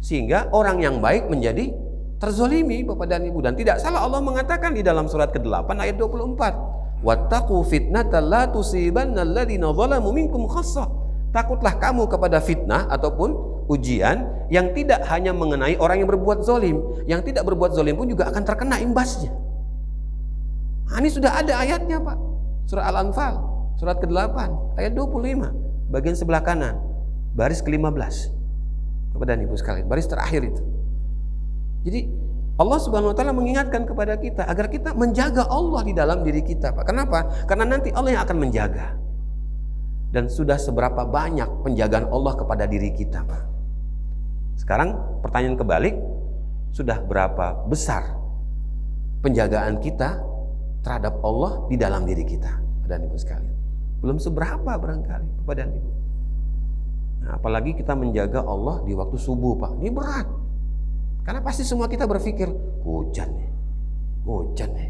Sehingga orang yang baik menjadi terzolimi, Bapak dan Ibu. Dan tidak salah Allah mengatakan di dalam surat ke-8 ayat 24, wattaqu fitnatan la tusibanna alladziina zalamu minkum khassah. Takutlah kamu kepada fitnah ataupun ujian yang tidak hanya mengenai orang yang berbuat zalim, yang tidak berbuat zalim pun juga akan terkena imbasnya. Nah, ini sudah ada ayatnya, Pak. Surah Al-Anfal, surat ke-8 ayat 25. Bagian sebelah kanan, baris ke-15. Bapak dan Ibu sekalian, baris terakhir itu. Jadi Allah Subhanahu wa taala mengingatkan kepada kita agar kita menjaga Allah di dalam diri kita, Pak. Kenapa? Karena nanti Allah yang akan menjaga. Dan sudah seberapa banyak penjagaan Allah kepada diri kita, Pak? Sekarang pertanyaan kebalik, sudah berapa besar penjagaan kita terhadap Allah di dalam diri kita, Bapak dan Ibu sekalian? Belum seberapa barangkali, Bapak dan Ibu. Nah, apalagi kita menjaga Allah di waktu subuh, Pak. Ini berat. Karena pasti semua kita berpikir, hujan nih.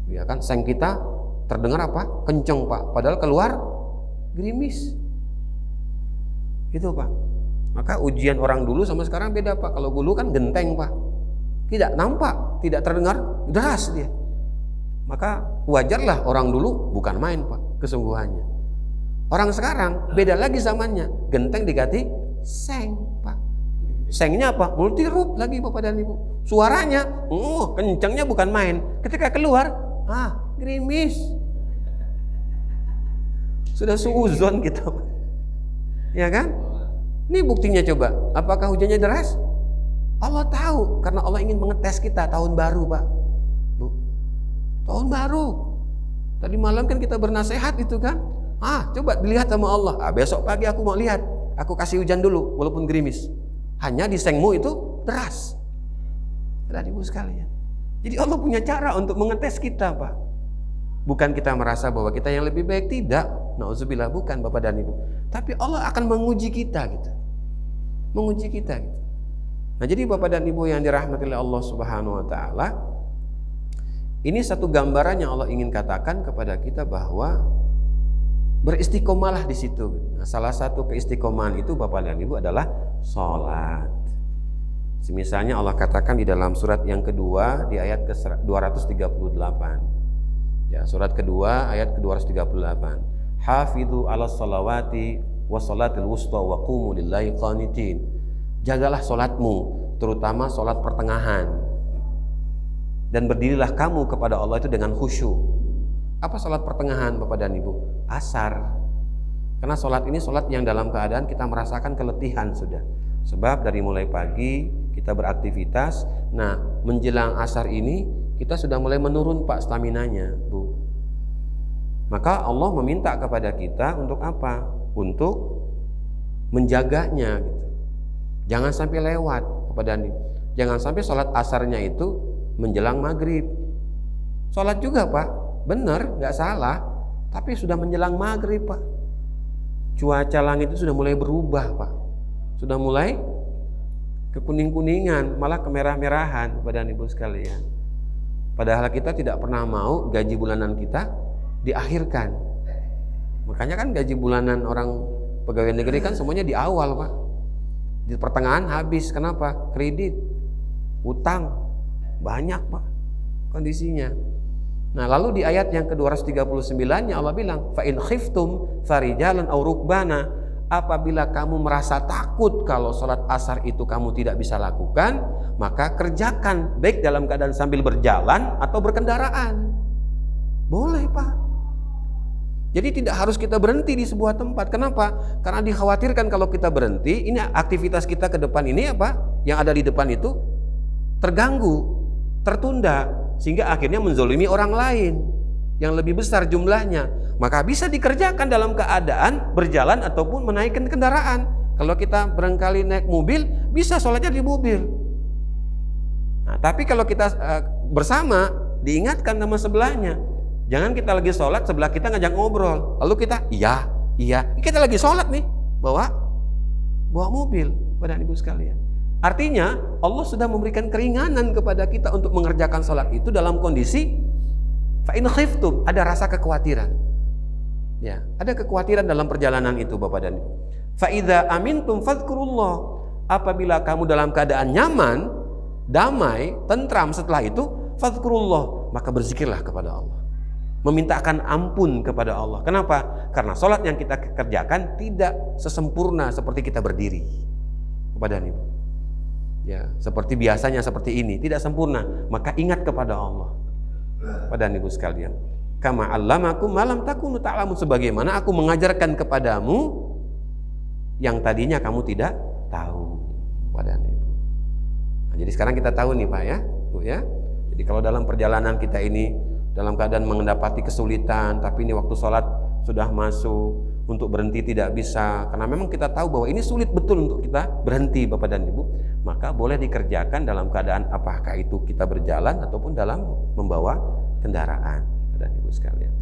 Ya kan, seng kita terdengar apa? Kenceng, Pak. Padahal keluar gerimis. Gitu, Pak. Maka ujian orang dulu sama sekarang beda, Pak. Kalau dulu kan genteng, Pak. Tidak nampak, tidak terdengar, deras dia. Maka wajarlah orang dulu bukan main, Pak, kesungguhannya. Orang sekarang beda lagi zamannya. Genteng diganti seng, Pak. Sengnya apa? Multi root lagi, Bapak dan Ibu. Suaranya, kencangnya bukan main. Ketika keluar, gerimis. Sudah suuzon gitu. Ya kan? Ini buktinya coba. Apakah hujannya deras? Allah tahu, karena Allah ingin mengetes kita tahun baru, Pak. Bu, tahun baru. Tadi malam kan kita bernasehat itu kan. Coba dilihat sama Allah. Besok pagi aku mau lihat. Aku kasih hujan dulu, walaupun gerimis. Hanya di sengmu itu deras. Dan Ibu sekalian. Jadi Allah punya cara untuk mengetes kita, Pak. Bukan kita merasa bahwa kita yang lebih baik, tidak. Nauzubillah, bukan, Bapak dan Ibu. Tapi Allah akan menguji kita gitu. Menguji kita gitu. Nah, jadi Bapak dan Ibu yang dirahmati oleh Allah Subhanahu wa taala, ini satu gambaran yang Allah ingin katakan kepada kita bahwa beristiqomalah di situ. Nah, salah satu keistiqomahan itu, Bapak dan Ibu, adalah sholat. Misalnya Allah katakan di dalam surat yang kedua di ayat ke-238. Ya, surat kedua ayat ke-238. Hafidhu 'alas shalawati was salatil wusta wa qumu lillahi qanitin. Jagalah salatmu, terutama salat pertengahan. Dan berdirilah kamu kepada Allah itu dengan khusyuk. Apa salat pertengahan, Bapak dan Ibu? Asar. Karena salat ini salat yang dalam keadaan kita merasakan keletihan sudah. Sebab dari mulai pagi kita beraktivitas, nah menjelang asar ini kita sudah mulai menurun, Pak, staminanya, Bu. Maka Allah meminta kepada kita untuk apa? Untuk menjaganya gitu. Jangan sampai lewat, Bapak dan Ibu. Jangan sampai salat asarnya itu menjelang maghrib. Salat juga, Pak, benar, nggak salah, tapi sudah menjelang maghrib, Pak. Cuaca langit itu sudah mulai berubah, Pak. Sudah mulai kekuning-kuningan, malah kemerah-merahan, Bapak dan Ibu sekalian. Padahal kita tidak pernah mau gaji bulanan kita diakhirkan. Makanya kan gaji bulanan orang pegawai negeri kan semuanya di awal, Pak. Di pertengahan habis. Kenapa? Kredit, utang, banyak, Pak, kondisinya. Nah, lalu di ayat yang ke-239-nya Allah bilang, fa in khiftum farijalan aw rukbana, apabila kamu merasa takut kalau sholat asar itu kamu tidak bisa lakukan, maka kerjakan baik dalam keadaan sambil berjalan atau berkendaraan. Boleh, Pak. Jadi tidak harus kita berhenti di sebuah tempat. Kenapa? Karena dikhawatirkan kalau kita berhenti, ini aktivitas kita ke depan ini apa? Yang ada di depan itu terganggu, tertunda, sehingga akhirnya menzolimi orang lain yang lebih besar jumlahnya. Maka bisa dikerjakan dalam keadaan berjalan ataupun menaikkan kendaraan. Kalau kita barangkali naik mobil, bisa sholatnya di mobil. Nah, tapi kalau kita bersama, diingatkan sama sebelahnya. Jangan kita lagi sholat, sebelah kita ngajak ngobrol. Lalu kita, iya, kita lagi sholat nih, bawa mobil, Bapak Ibu sekalian. Artinya Allah sudah memberikan keringanan kepada kita untuk mengerjakan sholat itu dalam kondisi fa in khiftum, ada rasa kekhawatiran. Ya, ada kekhawatiran dalam perjalanan itu, Bapak dan Ibu. Fa idza amintum fadhkurullah, apabila kamu dalam keadaan nyaman, damai, tentram setelah itu, fadhkurullah, maka berzikirlah kepada Allah. Memintakan ampun kepada Allah. Kenapa? Karena sholat yang kita kerjakan tidak sesempurna seperti kita berdiri, Bapak dan Ibu. Ya, seperti biasanya seperti ini, tidak sempurna, maka ingat kepada Allah. Pada Ibu sekalian, kama 'allamakum ma lam takunu ta'lamun, sebagaimana aku mengajarkan kepadamu yang tadinya kamu tidak tahu, pada Ibu. Nah, jadi sekarang kita tahu nih, Pak, ya, Bu, ya. Jadi kalau dalam perjalanan kita ini dalam keadaan mendapati kesulitan, tapi ini waktu sholat sudah masuk, untuk berhenti tidak bisa, karena memang kita tahu bahwa ini sulit betul untuk kita berhenti, Bapak dan Ibu, maka boleh dikerjakan dalam keadaan apakah itu kita berjalan ataupun dalam membawa kendaraan, Bapak dan Ibu sekalian.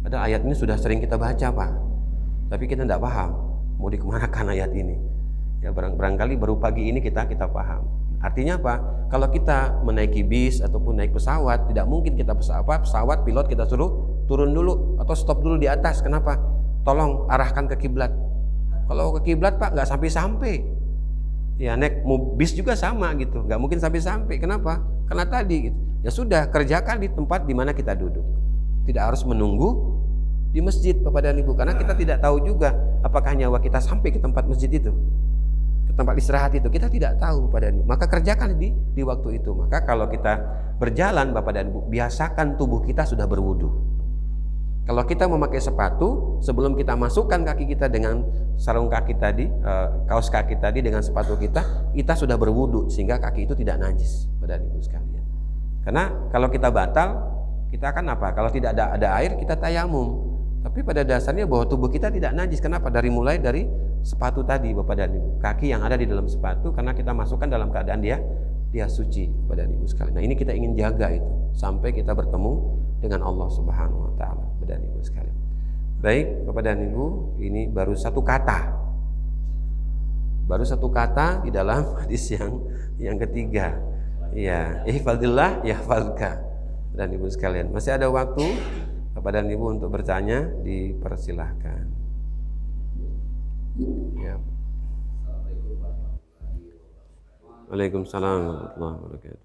Ada ayat ini sudah sering kita baca, Pak, tapi kita tidak paham mau dikemanakan ayat ini. Ya, barangkali baru pagi ini kita paham. Artinya apa? Kalau kita menaiki bis ataupun naik pesawat, tidak mungkin kita pesawat pilot kita suruh turun dulu atau stop dulu di atas. Kenapa? Tolong arahkan ke kiblat. Kalau ke kiblat, Pak, nggak sampai-sampai. Ya, naik bis juga sama gitu, nggak mungkin sampai-sampai. Kenapa? Karena tadi gitu. Ya sudah, kerjakan di tempat di mana kita duduk. Tidak harus menunggu di masjid, Bapak dan Ibu, karena kita tidak tahu juga apakah nyawa kita sampai ke tempat masjid itu, tempat istirahat itu, kita tidak tahu, Bapak dan Ibu. Maka kerjakan di waktu itu. Maka kalau kita berjalan, Bapak dan Ibu, biasakan tubuh kita sudah berwudu. Kalau kita memakai sepatu, sebelum kita masukkan kaki kita dengan sarung kaki tadi, kaos kaki tadi dengan sepatu kita sudah berwudu sehingga kaki itu tidak najis, Bapak dan Ibu sekalian. Karena kalau kita batal, kita akan apa? Kalau tidak ada air, kita tayamum. Tapi pada dasarnya bahwa tubuh kita tidak najis. Kenapa? Mulai dari sepatu tadi, Bapak dan Ibu. Kaki yang ada di dalam sepatu, karena kita masukkan dalam keadaan dia suci, Bapak dan Ibu sekalian. Nah, ini kita ingin jaga itu sampai kita bertemu dengan Allah Subhanahu wa taala, Bapak dan Ibu sekalian. Baik, Bapak dan Ibu, ini baru satu kata. Baru satu kata di dalam hadis yang ketiga. Ya, ihfazillah yahfazka. Dan Ibu sekalian, masih ada waktu Bapak dan Ibu untuk bertanya, dipersilahkan. Ya. Waalaikumsalam warahmatullahi wabarakatuh.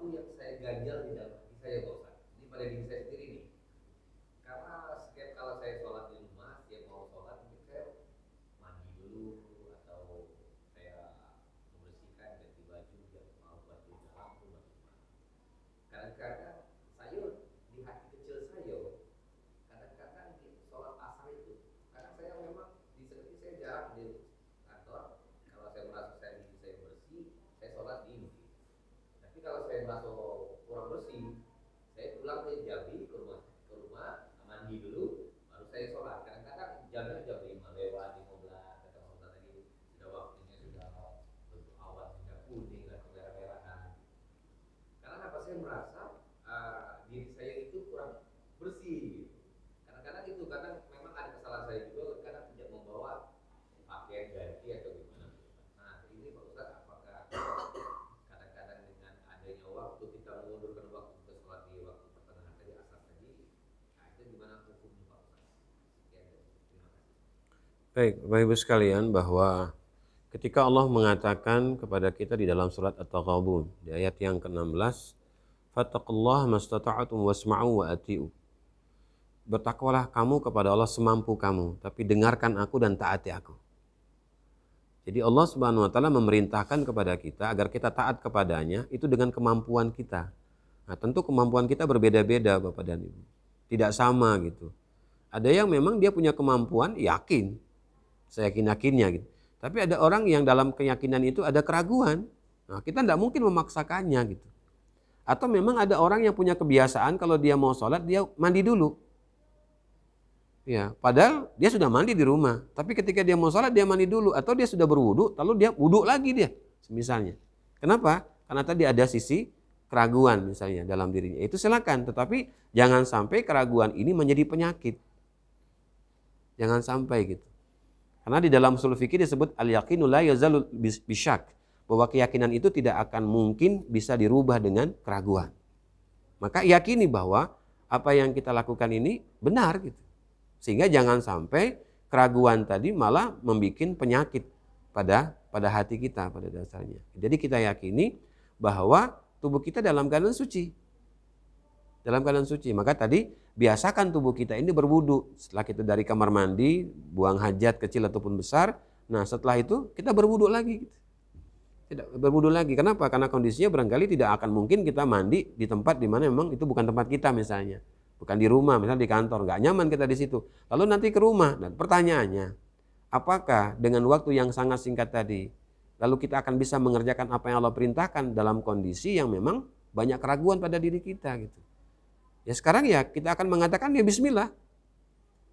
Yang saya ganjal di dalam hati saya, Pak Ustaz. Ini pada diri saya sendiri nih. Karena setiap kalau saya sholat di rumah, setiap mau sholat mungkin saya mandi dulu atau saya membersihkan ganti baju, biar mau baju dalam pun baju. Kadang-kadang saya di hati kecil saya, Baik, Bapak Ibu sekalian, bahwa ketika Allah mengatakan kepada kita di dalam surat At-Taghabun di ayat yang ke-16, fattaqullaha mastata'tum wasma'u wa ati'u. Bertakwalah kamu kepada Allah semampu kamu, tapi dengarkan aku dan taati aku. Jadi Allah Subhanahu wa taala memerintahkan kepada kita agar kita taat kepadanya itu dengan kemampuan kita. Nah, tentu kemampuan kita berbeda-beda Bapak dan Ibu. Tidak sama gitu. Ada yang memang dia punya kemampuan, yakin. Saya yakin-yakinnya gitu. Tapi ada orang yang dalam keyakinan itu ada keraguan. Nah, kita tidak mungkin memaksakannya gitu. Atau memang ada orang yang punya kebiasaan kalau dia mau sholat dia mandi dulu. Ya, padahal dia sudah mandi di rumah. Tapi ketika dia mau sholat dia mandi dulu. Atau dia sudah berwudu, lalu dia wudu lagi dia. Misalnya. Kenapa? Karena tadi ada sisi keraguan misalnya dalam dirinya. Itu silakan. Tetapi jangan sampai keraguan ini menjadi penyakit. Jangan sampai gitu. Karena di dalam ushul fikih disebut al-yaqinu la yazalu bisyak. Bahwa keyakinan itu tidak akan mungkin bisa dirubah dengan keraguan. Maka yakini bahwa apa yang kita lakukan ini benar gitu. Sehingga jangan sampai keraguan tadi malah membuat penyakit pada hati kita pada dasarnya. Jadi kita yakini bahwa tubuh kita dalam keadaan suci. Dalam keadaan suci. Maka tadi biasakan tubuh kita ini berwudu. Setelah kita dari kamar mandi, buang hajat kecil ataupun besar. Nah setelah itu kita berwudu lagi. Tidak berwudu lagi. Kenapa? Karena kondisinya barangkali tidak akan mungkin kita mandi di tempat di mana memang itu bukan tempat kita misalnya. Bukan di rumah, misalnya di kantor, nggak nyaman kita di situ. Lalu nanti ke rumah, dan pertanyaannya, apakah dengan waktu yang sangat singkat tadi, lalu kita akan bisa mengerjakan apa yang Allah perintahkan dalam kondisi yang memang banyak keraguan pada diri kita gitu. Ya sekarang ya kita akan mengatakan ya Bismillah.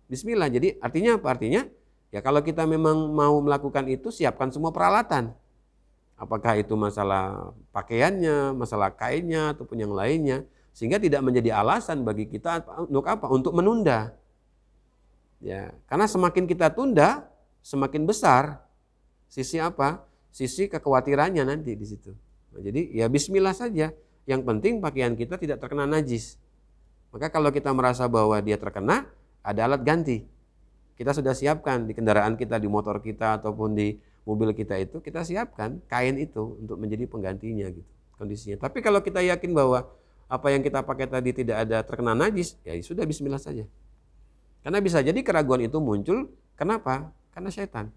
Bismillah, jadi artinya apa? Artinya ya kalau kita memang mau melakukan itu, siapkan semua peralatan. Apakah itu masalah pakaiannya, masalah kainnya, ataupun yang lainnya. Sehingga tidak menjadi alasan bagi kita untuk apa? Untuk menunda. Ya, karena semakin kita tunda, semakin besar sisi apa? Sisi kekhawatirannya nanti di situ. Nah, jadi ya Bismillah saja. Yang penting pakaian kita tidak terkena najis. Maka kalau kita merasa bahwa dia terkena, ada alat ganti. Kita sudah siapkan di kendaraan kita, di motor kita ataupun di mobil kita itu, kita siapkan kain itu untuk menjadi penggantinya gitu kondisinya. Tapi kalau kita yakin bahwa apa yang kita pakai tadi tidak ada terkena najis, ya sudah Bismillah saja. Karena bisa jadi keraguan itu muncul, kenapa? Karena setan.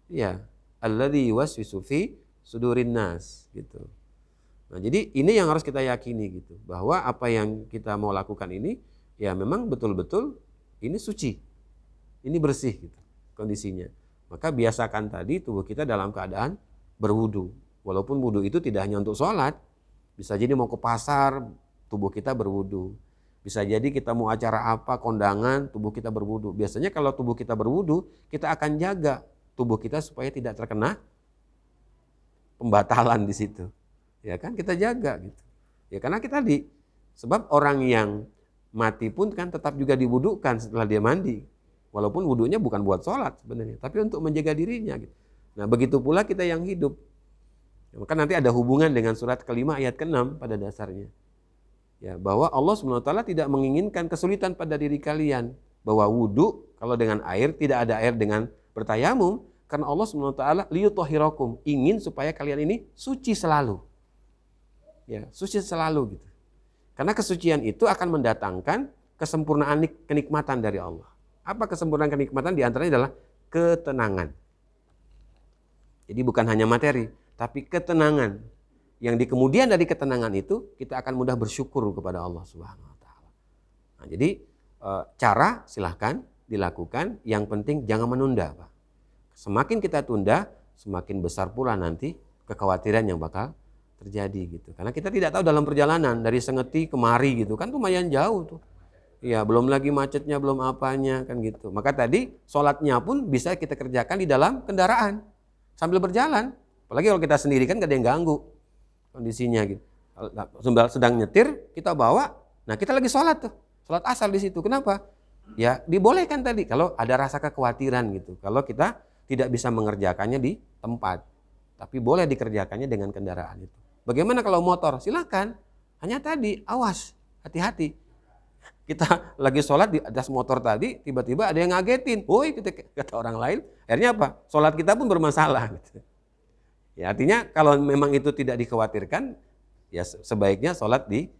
Ya, alladzi yuwaswisu fi sudurin nas gitu. Nah, jadi ini yang harus kita yakini gitu, bahwa apa yang kita mau lakukan ini ya memang betul-betul ini suci. Ini bersih gitu kondisinya. Maka biasakan tadi tubuh kita dalam keadaan berwudu. Walaupun wudu itu tidak hanya untuk sholat, bisa jadi mau ke pasar, tubuh kita berwudu. Bisa jadi kita mau acara apa, kondangan, tubuh kita berwudu. Biasanya kalau tubuh kita berwudu, kita akan jaga tubuh kita supaya tidak terkena pembatalan di situ. Ya kan, kita jaga gitu. Ya karena kita sebab orang yang mati pun kan tetap juga diwudukan setelah dia mandi. Walaupun wudunya bukan buat sholat sebenarnya, tapi untuk menjaga dirinya gitu. Nah begitu pula kita yang hidup. Maka nanti ada hubungan dengan surat kelima ayat ke-6 pada dasarnya. Ya, bahwa Allah SWT tidak menginginkan kesulitan pada diri kalian. Bahwa wudhu kalau dengan air tidak ada air dengan bertayamum. Karena Allah SWT liyutahhirakum, ingin supaya kalian ini suci selalu. Ya, suci selalu gitu. Karena kesucian itu akan mendatangkan kesempurnaan kenikmatan dari Allah. Apa kesempurnaan kenikmatan? Di antaranya adalah ketenangan. Jadi bukan hanya materi, tapi ketenangan. Yang di kemudian dari ketenangan itu kita akan mudah bersyukur kepada Allah Subhanahu wa taala. Nah, jadi cara silahkan dilakukan, yang penting jangan menunda, Pak. Semakin kita tunda, semakin besar pula nanti kekhawatiran yang bakal terjadi gitu. Karena kita tidak tahu dalam perjalanan dari Sengeti kemari gitu kan lumayan jauh tuh. Ya, belum lagi macetnya, belum apanya kan gitu. Maka tadi sholatnya pun bisa kita kerjakan di dalam kendaraan sambil berjalan. Apalagi kalau kita sendiri kan gak ada yang ganggu kondisinya gitu. Sedang nyetir kita bawa, nah kita lagi sholat tuh, sholat asar di situ. Kenapa? Ya dibolehkan tadi kalau ada rasa kekhawatiran gitu. Kalau kita tidak bisa mengerjakannya di tempat, tapi boleh dikerjakannya dengan kendaraan itu. Bagaimana kalau motor? Silakan. Hanya tadi awas, hati-hati. Kita lagi sholat di atas motor tadi, tiba-tiba ada yang ngagetin. Woi, kata orang lain. Akhirnya apa? Sholat kita pun bermasalah. Gitu. Ya, artinya kalau memang itu tidak dikhawatirkan, ya sebaiknya sholat di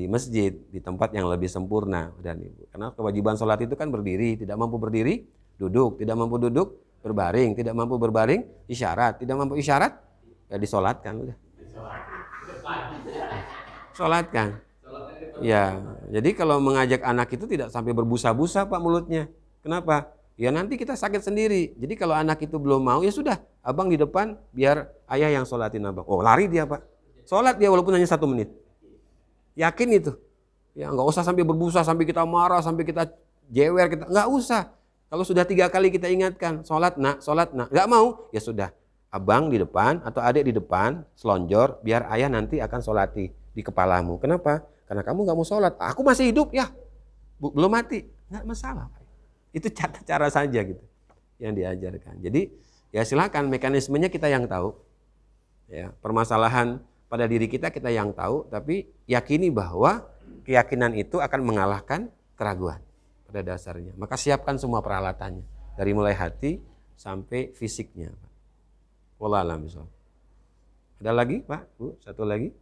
masjid, di tempat yang lebih sempurna. Dan karena kewajiban sholat itu kan berdiri, tidak mampu berdiri, duduk, tidak mampu duduk, berbaring, tidak mampu berbaring, isyarat, tidak mampu isyarat, ya disolatkan udah. Sholatkan. Ya, jadi kalau mengajak anak itu tidak sampai berbusa-busa Pak mulutnya. Kenapa? Ya nanti kita sakit sendiri. Jadi kalau anak itu belum mau, ya sudah, abang di depan, biar ayah yang sholatin abang. Oh lari dia Pak. Sholat dia walaupun hanya 1 menit. Yakin itu. Ya nggak usah sampai berbusa, sampai kita marah, sampai kita jewer, kita nggak usah. Kalau sudah 3 kali kita ingatkan, sholat nak, nggak mau, ya sudah. Abang di depan atau adik di depan, selonjor, biar ayah nanti akan sholati di kepalamu. Kenapa? Karena kamu nggak mau sholat. Aku masih hidup ya, belum mati, nggak masalah. Itu cara saja gitu yang diajarkan. Jadi ya silakan, mekanismenya kita yang tahu. Ya, permasalahan pada diri kita yang tahu, tapi yakini bahwa keyakinan itu akan mengalahkan keraguan pada dasarnya. Maka siapkan semua peralatannya dari mulai hati sampai fisiknya. Wallahu a'lam bishawab. Ada lagi Pak, Bu? Satu lagi?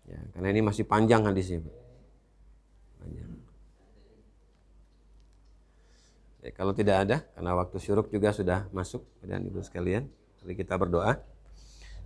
Ya, karena ini masih panjang hadisnya, Pak. Panjang. Ya, kalau tidak ada, karena waktu syuruk juga sudah masuk, dan Ibu sekalian, mari kita berdoa.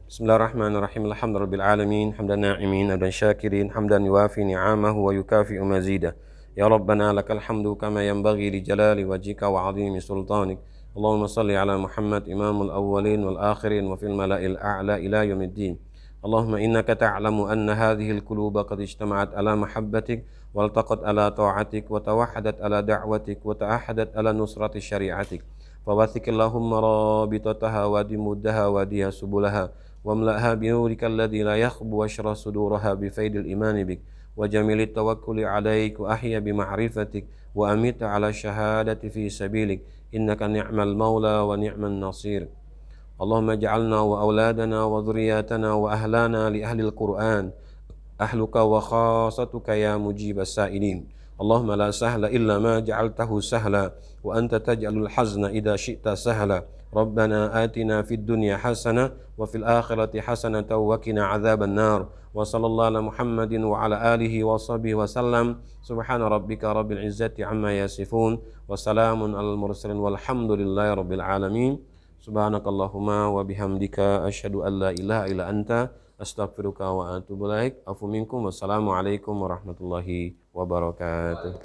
Bismillahirrahmanirrahim. Alhamdulillahirabbil alamin, hamdan na'imin, hamdan syakirin, hamdan yuwafi ni'amahu wa yukafi'u mazidah. Ya Rabbana lakal hamdu kama yanbaghi li jalali wajhika wa 'azimi sultanik. Allahumma salli ala Muhammad imamul awwalin wal akhirin wa fil mala'il a'la ila yaumiddin. اللهم إنك تعلم أن هذه القلوب قد اجتمعت على محبتك والتقت على طاعتك وتوحدت على دعوتك وتأحدت على نصرة شريعتك فوثق اللهم رابطتها ودمدها وديها سبلها واملأها بنورك الذي لا يخبو واشرح صدورها بفيض الإيمان بك وجميل التوكل عليك وأحيا بمعرفتك وأميت على الشهادة في سبيلك إنك نعم المولى ونعم النصير اللهم اجعلنا وأولادنا وذرياتنا وأهلانا لأهل القرآن أهلك وخاصتك يا مجيب السائلين اللهم لا سهل إلا ما جعلته سهلا وأنت تجعل الحزن إذا شئت سهلا ربنا آتنا في الدنيا حسنة وفي الآخرة حسنة وقنا عذاب النار وصلى الله على محمد وعلى آله وصحبه وسلم سبحان ربك رب العزة عما يصفون وسلام على المرسلين والحمد لله رب العالمين Subhanakallahumma wa bihamdika asyhadu an la ilaha illa anta astaghfiruka wa atubu ilaik. Afu minkum wassalamu alaikum warahmatullahi wabarakatuh.